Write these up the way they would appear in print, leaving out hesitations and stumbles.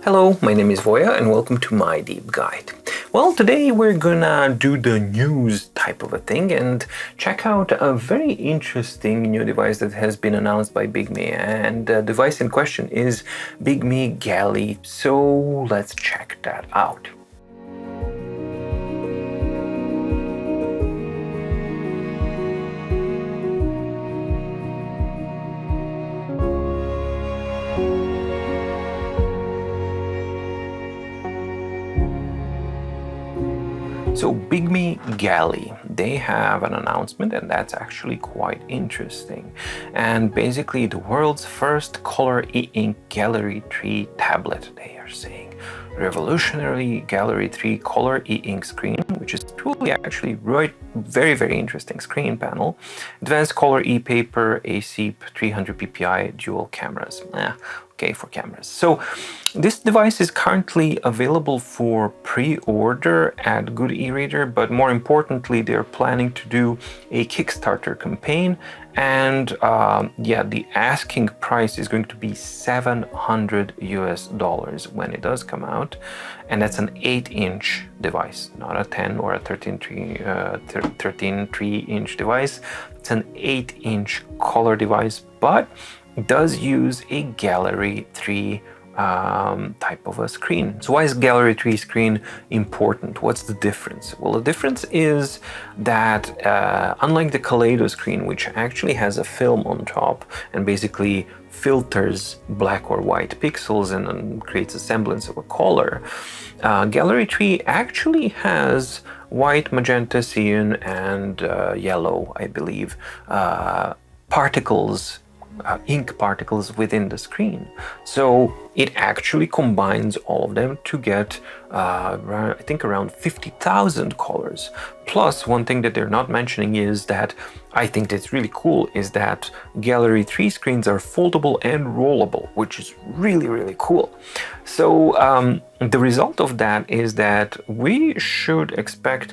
Hello, my name is Voya and welcome to My Deep Guide. Well, today we're gonna do the news type of a thing and check out a very interesting new device that has been announced by bigme, and the device in question is bigme Galy. So let's check that out. So bigme Galy, they have an announcement, and that's actually quite interesting. And basically the world's first color e-ink Gallery 3 tablet, they are saying. Revolutionary Gallery 3 color e-ink screen, which is truly actually very interesting screen panel. Advanced color e-paper, ACEP, 300 ppi, dual cameras. Okay for cameras. So this device is currently available for pre-order at Good e-Reader, but more importantly, they're planning to do a Kickstarter campaign, and the asking price is going to be $700 when it does come out, and that's an 8-inch device, not a 10 or a 13.3-inch device. It's an 8-inch color device, but does use a Gallery 3 type of a screen. So why is Gallery 3 screen important? What's the difference? Well, the difference is that unlike the Kaleido screen, which actually has a film on top and basically filters black or white pixels and creates a semblance of a color, Gallery 3 actually has white, magenta, cyan, and yellow, I believe, particles, ink particles within the screen. So it actually combines all of them to get I think around 50,000 colors. Plus, one thing that they're not mentioning is that I think that's really cool is that Gallery 3 screens are foldable and rollable, which is really cool. So the result of that is that we should expect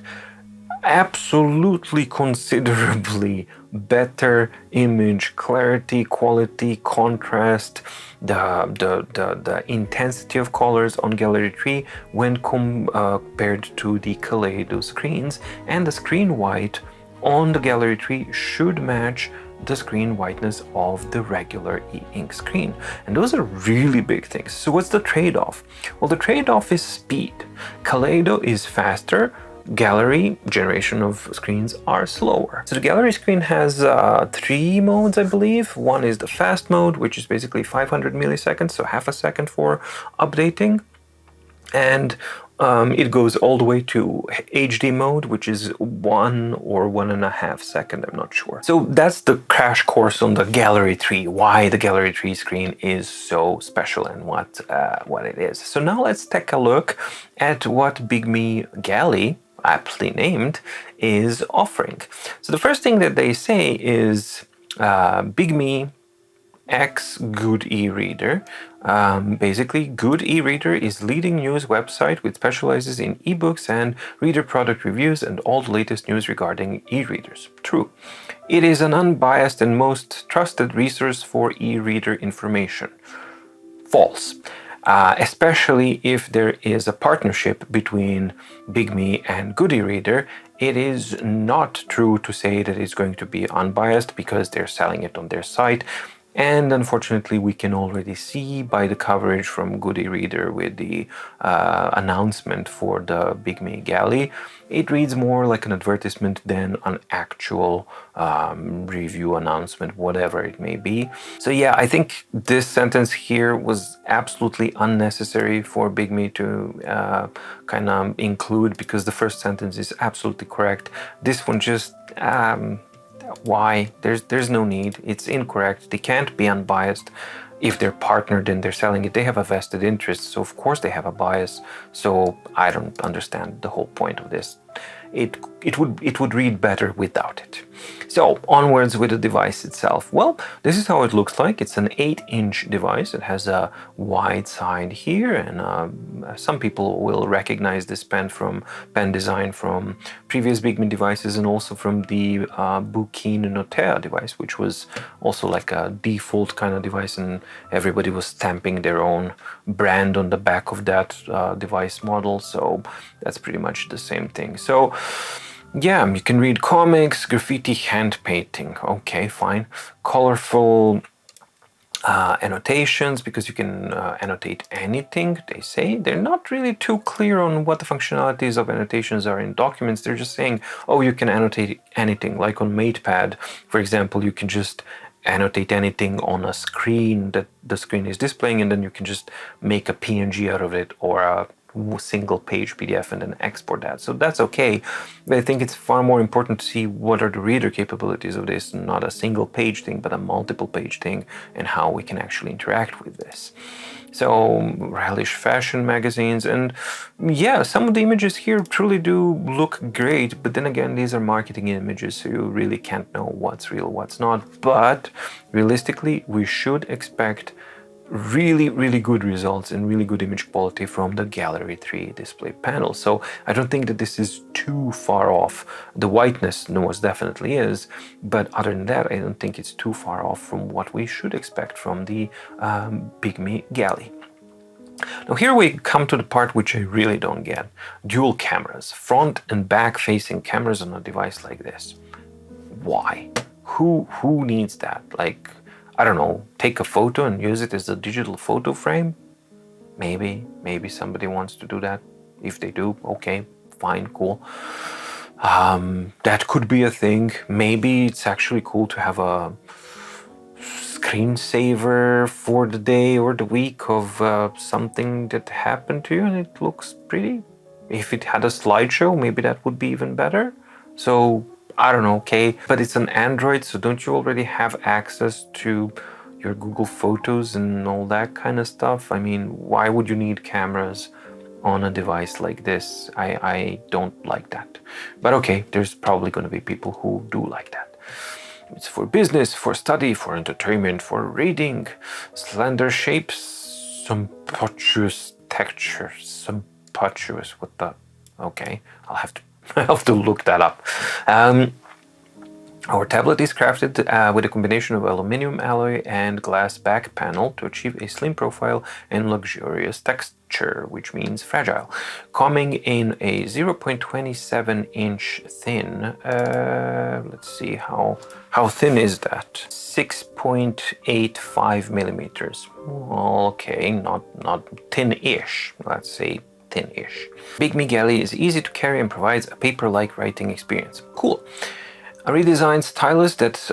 absolutely considerably better image clarity, quality, contrast, the intensity of colors on Gallery 3 when compared to the Kaleido screens, and the screen white on the Gallery 3 should match the screen whiteness of the regular e-ink screen. And those are really big things. So what's the trade-off? Well, the trade-off is speed. Kaleido is faster. Gallery generation of screens are slower. So the Gallery screen has 3 modes, I believe. One is the fast mode, which is basically 500 milliseconds, so half a second for updating. And it goes all the way to HD mode, which is 1 or 1.5 seconds, I'm not sure. So that's the crash course on the Gallery 3, why the Gallery 3 screen is so special and what it is. So now let's take a look at what bigme Galy, aptly named, is offering. So the first thing that they say is bigme X Good e-Reader. Basically, Good e-Reader is leading news website which specializes in ebooks and reader product reviews and all the latest news regarding e-readers. True. It is an unbiased and most trusted resource for e-reader information. False. Especially if there is a partnership between bigme and Good e-Reader. It is not true to say that it's going to be unbiased because they're selling it on their site. And unfortunately, we can already see by the coverage from Good e-Reader with the announcement for the bigme Galy, it reads more like an advertisement than an actual review announcement, whatever it may be. So yeah, I think this sentence here was absolutely unnecessary for bigme to kind of include, because the first sentence is absolutely correct. This one just why? There's no need. It's incorrect. They can't be unbiased. If they're partnered and they're selling it, they have a vested interest, so of course they have a bias. So I don't understand the whole point of this. It would read better without it. So onwards with the device itself. Well, this is how it looks like. It's an 8-inch device. It has a wide side here, and some people will recognize this pen design from previous BigMe devices, and also from the eNote device, which was also like a default kind of device, and everybody was stamping their own brand on the back of that device model. So that's pretty much the same thing. So yeah, you can read comics, graffiti, hand painting. Okay, fine. Colorful annotations, because you can annotate anything, they say. They're not really too clear on what the functionalities of annotations are in documents. They're just saying, oh, you can annotate anything. Like on MatePad, for example, you can just annotate anything on a screen that the screen is displaying, and then you can just make a PNG out of it, or a single page PDF, and then export that. So that's okay, but I think it's far more important to see what are the reader capabilities of this, not a single page thing, but a multiple page thing, and how we can actually interact with this. So relish fashion magazines, and yeah, some of the images here truly do look great, but then again, these are marketing images, so you really can't know what's real, what's not. But realistically, we should expect really good results and really good image quality from the Gallery 3 display panel. So I don't think that this is too far off. The whiteness most definitely is, but other than that, I don't think it's too far off from what we should expect from the BigMe Galley. Now here we come to the part which I really don't get. Dual cameras, front and back facing cameras on a device like this. Why? Who needs that? Like, I don't know, take a photo and use it as a digital photo frame? Maybe somebody wants to do that. If they do, okay, fine, cool. That could be a thing. Maybe it's actually cool to have a screensaver for the day or the week of something that happened to you and it looks pretty. If it had a slideshow, maybe that would be even better. So I don't know, okay, but it's an Android, so don't you already have access to your Google Photos and all that kind of stuff? I mean, why would you need cameras on a device like this? I don't like that. But okay, there's probably going to be people who do like that. It's for business, for study, for entertainment, for reading. Slender shapes, sumptuous textures, sumptuous, what the... Okay, I'll have to look that up. Our tablet is crafted with a combination of aluminum alloy and glass back panel to achieve a slim profile and luxurious texture, which means fragile. Coming in a 0.27-inch thin, let's see, how thin is that? 6.85 millimeters. Okay, not thin-ish, let's say thin-ish. BigMe Galley is easy to carry and provides a paper-like writing experience. Cool. A redesigned stylus that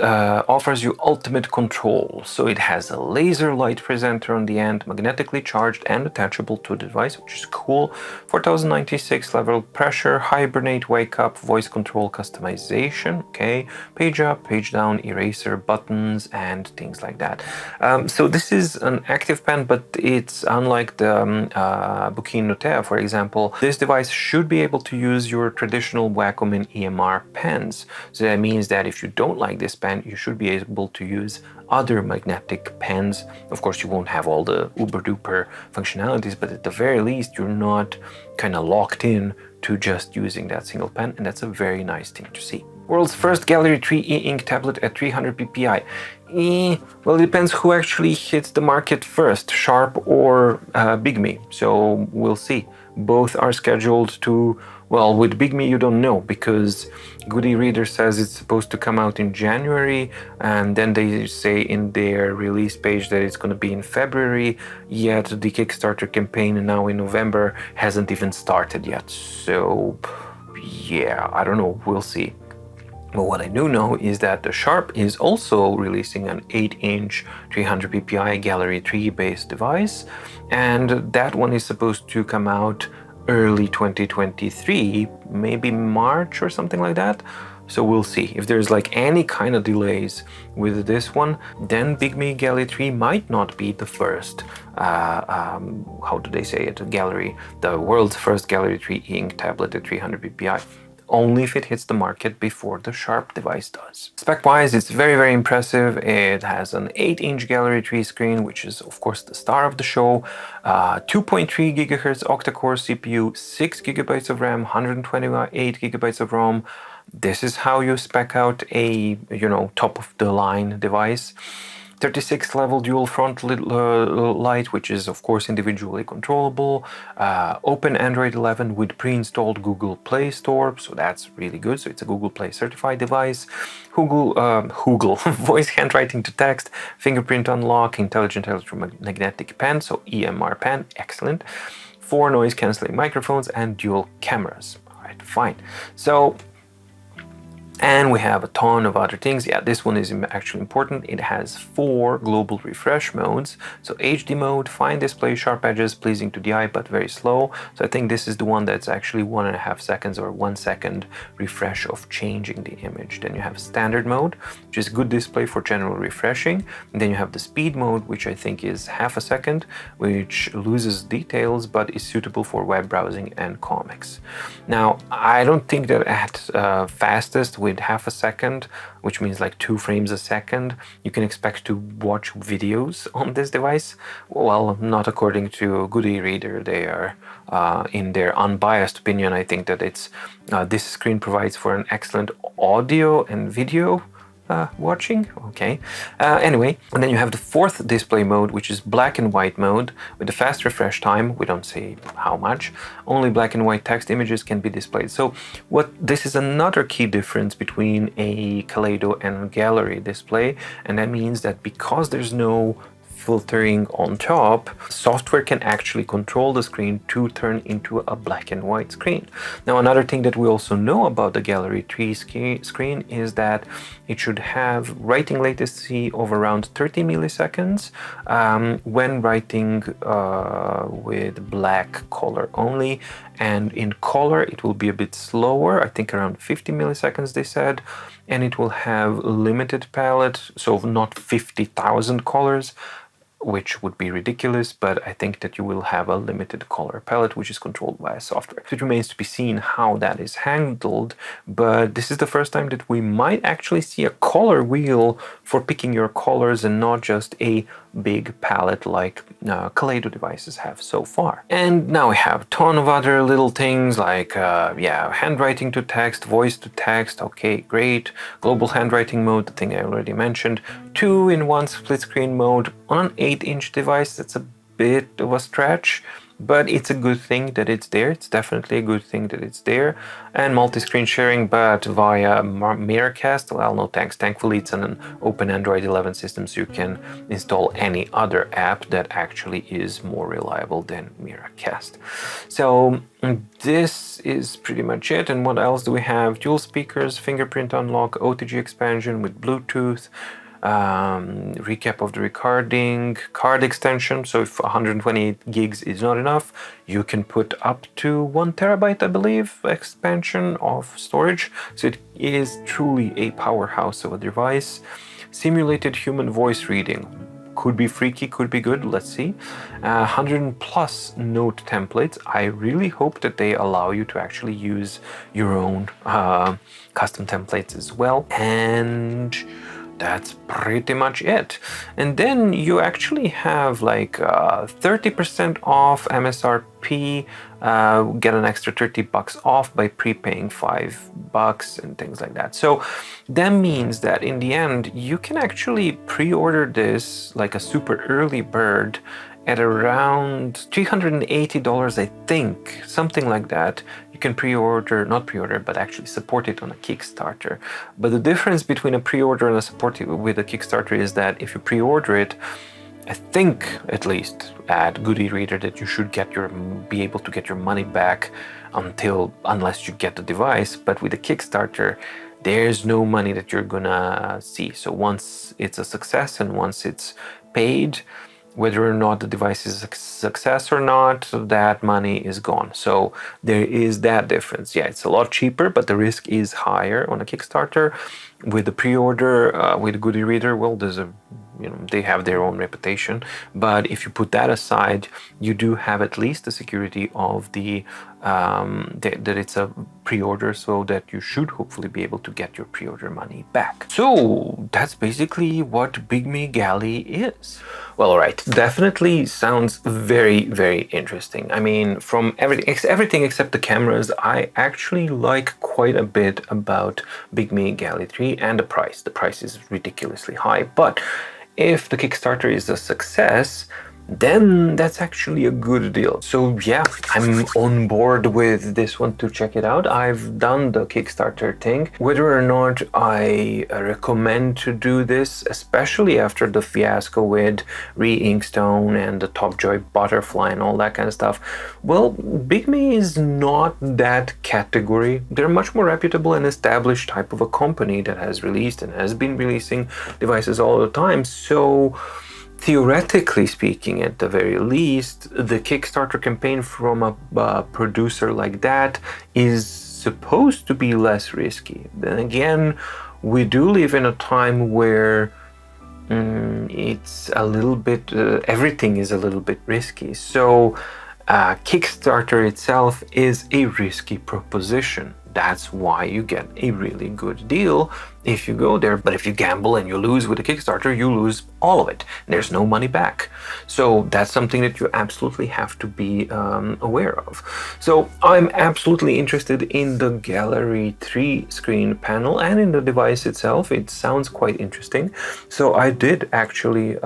offers you ultimate control. So it has a laser light presenter on the end, magnetically charged and attachable to the device, which is cool. 4096 level pressure, hibernate, wake up, voice control customization, okay, page up, page down, eraser, buttons, and things like that. So this is an active pen, but it's unlike the eNote, for example. This device should be able to use your traditional Wacom and EMR pens. So that means that if you don't like this pen, you should be able to use other magnetic pens. Of course, you won't have all the uber duper functionalities, but at the very least, you're not kind of locked in to just using that single pen, and that's a very nice thing to see. World's first Gallery 3 e-ink tablet at 300 ppi. Well, it depends who actually hits the market first, Sharp or BigMe. So we'll see. Both are scheduled to, well, with BigMe you don't know, because Goody Reader says it's supposed to come out in January, and then they say in their release page that it's going to be in February, yet the Kickstarter campaign now in November hasn't even started yet. So yeah, I don't know, we'll see. But what I do know is that the Sharp is also releasing an 8-inch 300 ppi Gallery 3 based device, and that one is supposed to come out early 2023, maybe March or something like that. So we'll see. If there's like any kind of delays with this one, then BigMe Gallery 3 might not be the first, how do they say it, the world's first Gallery 3 e-ink tablet at 300 ppi. only if it hits the market before the Sharp device does. Spec-wise, it's very, very impressive. It has an 8-inch gallery tree screen, which is of course the star of the show, 2.3 gigahertz octa-core CPU, 6 gigabytes of RAM, 128 gigabytes of ROM. This is how you spec out a, top of the line device. 36 level dual front light, which is of course individually controllable. Open Android 11 with pre-installed Google Play Store, so that's really good. So it's a Google Play certified device. Google voice handwriting to text, fingerprint unlock, intelligent electromagnetic pen, so EMR pen, excellent. 4 noise cancelling microphones and dual cameras. All right, fine. So. And we have a ton of other things. Yeah, this one is actually important. It has 4 global refresh modes. So HD mode, fine display, sharp edges, pleasing to the eye, but very slow. So I think this is the one that's actually 1.5 seconds or 1 second refresh of changing the image. Then you have standard mode, which is good display for general refreshing. And then you have the speed mode, which I think is 0.5 second, which loses details, but is suitable for web browsing and comics. Now, I don't think that at fastest with 0.5 second, which means like 2 frames a second, you can expect to watch videos on this device. Well, not according to Good e-reader. They are, in their unbiased opinion, I think that it's this screen provides for an excellent audio and video watching. Okay. Anyway, and then you have the 4th display mode, which is black and white mode with a fast refresh time. We don't say how much. Only black and white text images can be displayed. So this is another key difference between a Kaleido and gallery display, and that means that because there's no filtering on top, software can actually control the screen to turn into a black and white screen. Now, another thing that we also know about the Gallery 3 screen is that it should have writing latency of around 30 milliseconds when writing with black color only, and in color it will be a bit slower, I think around 50 milliseconds they said, and it will have limited palette, so not 50,000 colors, which would be ridiculous, but I think that you will have a limited color palette which is controlled by software. So it remains to be seen how that is handled, but this is the first time that we might actually see a color wheel for picking your colors and not just a big palette like Kaleido devices have so far. And now we have a ton of other little things like handwriting to text, voice to text, okay, great. Global handwriting mode, the thing I already mentioned. 2-in-1 split screen mode on an 8-inch device. That's a bit of a stretch, but it's a good thing that it's there. It's definitely a good thing that it's there. And multi-screen sharing, but via Miracast. Well, no thanks. Thankfully, it's on an open Android 11 system, so you can install any other app that actually is more reliable than Miracast. So this is pretty much it. And what else do we have? Dual speakers, fingerprint unlock, OTG expansion with Bluetooth, recap of the recording, card extension. So if 128 gigs is not enough, you can put up to 1 terabyte, I believe, expansion of storage. So it is truly a powerhouse of a device. Simulated human voice reading. Could be freaky, could be good, let's see. 100+ note templates. I really hope that they allow you to actually use your own custom templates as well. And that's pretty much it. And then you actually have like 30% off MSRP, get an extra $30 off by prepaying $5 and things like that. So that means that in the end, you can actually pre-order this like a super early bird at around $380, I think, something like that. You can pre-order, not pre-order, but actually support it on a Kickstarter. But the difference between a pre-order and a support with a Kickstarter is that if you pre-order it, I think, at least at Good e-reader, that you should be able to get your money back unless you get the device. But with a Kickstarter, there's no money that you're gonna see. So once it's a success and once it's paid, whether or not the device is a success or not, that money is gone. So there is that difference. Yeah, it's a lot cheaper, but the risk is higher on a Kickstarter. With the pre-order, with Good e-reader, well, they have their own reputation. But if you put that aside, you do have at least the security of the that it's a pre-order, so that you should hopefully be able to get your pre-order money back. So that's basically what BigMe Galley is. Well, alright, definitely sounds very, very interesting. I mean, from everything except the cameras, I actually like quite a bit about BigMe Galley 3 and the price. The price is ridiculously high, but if the Kickstarter is a success, then that's actually a good deal. So yeah, I'm on board with this one to check it out. I've done the Kickstarter thing. Whether or not I recommend to do this, especially after the fiasco with re-Inkstone and the Topjoy butterfly and all that kind of stuff, well, BigMe is not that category. They're much more reputable and established type of a company that has released and has been releasing devices all the time. So theoretically speaking, at the very least, the Kickstarter campaign from a producer like that is supposed to be less risky. Then again, we do live in a time where it's a little bit, everything is a little bit risky. So Kickstarter itself is a risky proposition. That's why you get a really good deal if you go there. But if you gamble and you lose with a Kickstarter, you lose all of it. There's no money back. So that's something that you absolutely have to be aware of. So I'm absolutely interested in the Gallery 3 screen panel and in the device itself. It sounds quite interesting. So I did actually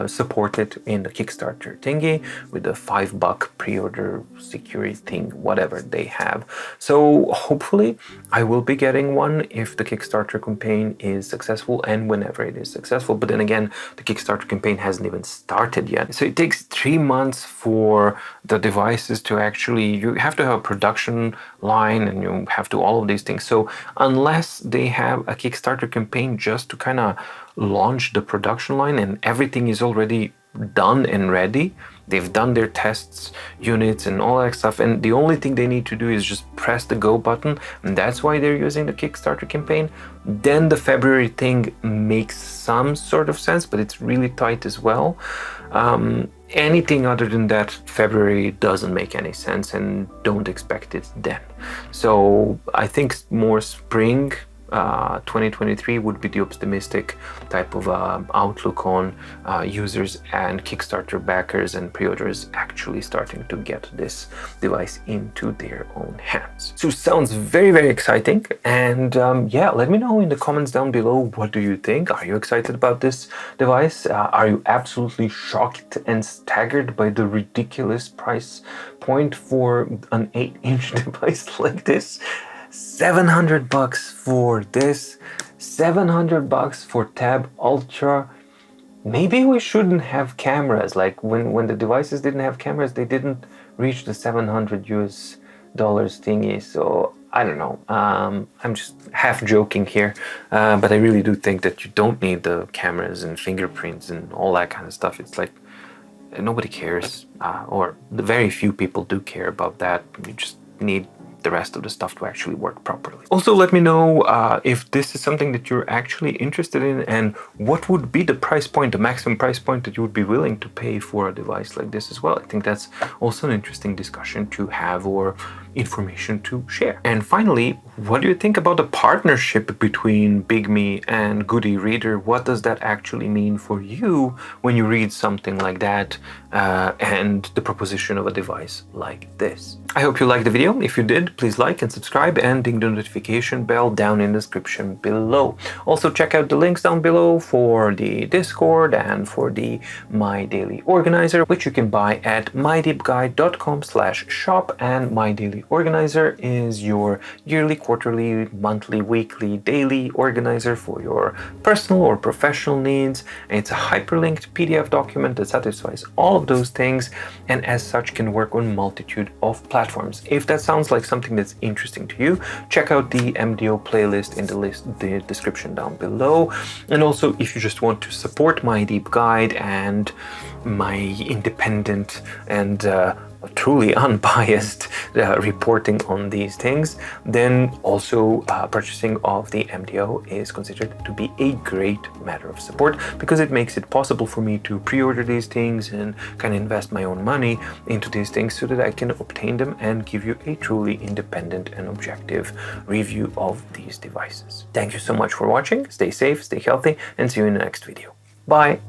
support it in the Kickstarter thingy with the $5 pre-order security thing, whatever they have. So hopefully I will be getting one if the Kickstarter campaign is successful and whenever it is successful. But then again, the Kickstarter campaign hasn't even started yet. So it takes 3 months for the devices to actually, you have to have a production line and you have to all of these things. So unless they have a Kickstarter campaign just to kind of launch the production line and everything is already done and ready, they've done their tests, units and all that stuff, and the only thing they need to do is just press the go button, and that's why they're using the Kickstarter campaign, then the February thing makes some sort of sense, but it's really tight as well. Anything other than that, February doesn't make any sense, and don't expect it then. So I think more spring 2023 would be the optimistic type of outlook on users and Kickstarter backers and pre-orders actually starting to get this device into their own hands. So sounds very, very exciting. And yeah, let me know in the comments down below, what do you think? Are you excited about this device? Are you absolutely shocked and staggered by the ridiculous price point for an 8-inch device like this? $700 for this, $700 for Tab Ultra. Maybe we shouldn't have cameras. Like when the devices didn't have cameras, they didn't reach the $700 thingy. So I don't know. I'm just half joking here, but I really do think that you don't need the cameras and fingerprints and all that kind of stuff. It's like nobody cares, or the very few people do care about that. You just need the rest of the stuff to actually work properly. Also, let me know if this is something that you're actually interested in, and what would be the price point, the maximum price point that you would be willing to pay for a device like this as well. I think that's also an interesting discussion to have, or information to share. And finally, what do you think about the partnership between BigMe and Goody Reader? What does that actually mean for you when you read something like that and the proposition of a device like this? I hope you liked the video. If you did, please like and subscribe and ding the notification bell down in the description below. Also check out the links down below for the Discord and for the My Daily Organizer, which you can buy at mydeepguide.com/shop. And My Daily Organizer is your yearly, quarterly, monthly, weekly, daily organizer for your personal or professional needs. And it's a hyperlinked PDF document that satisfies all of those things, and as such can work on multitude of platforms. If that sounds like something that's interesting to you, check out the MDO playlist in the description down below. And also, if you just want to support My Deep Guide and my independent and truly unbiased reporting on these things, then also purchasing of the MDO is considered to be a great matter of support, because it makes it possible for me to pre-order these things and kind of invest my own money into these things so that I can obtain them and give you a truly independent and objective review of these devices. Thank you so much for watching. Stay safe, stay healthy, and see you in the next video. Bye!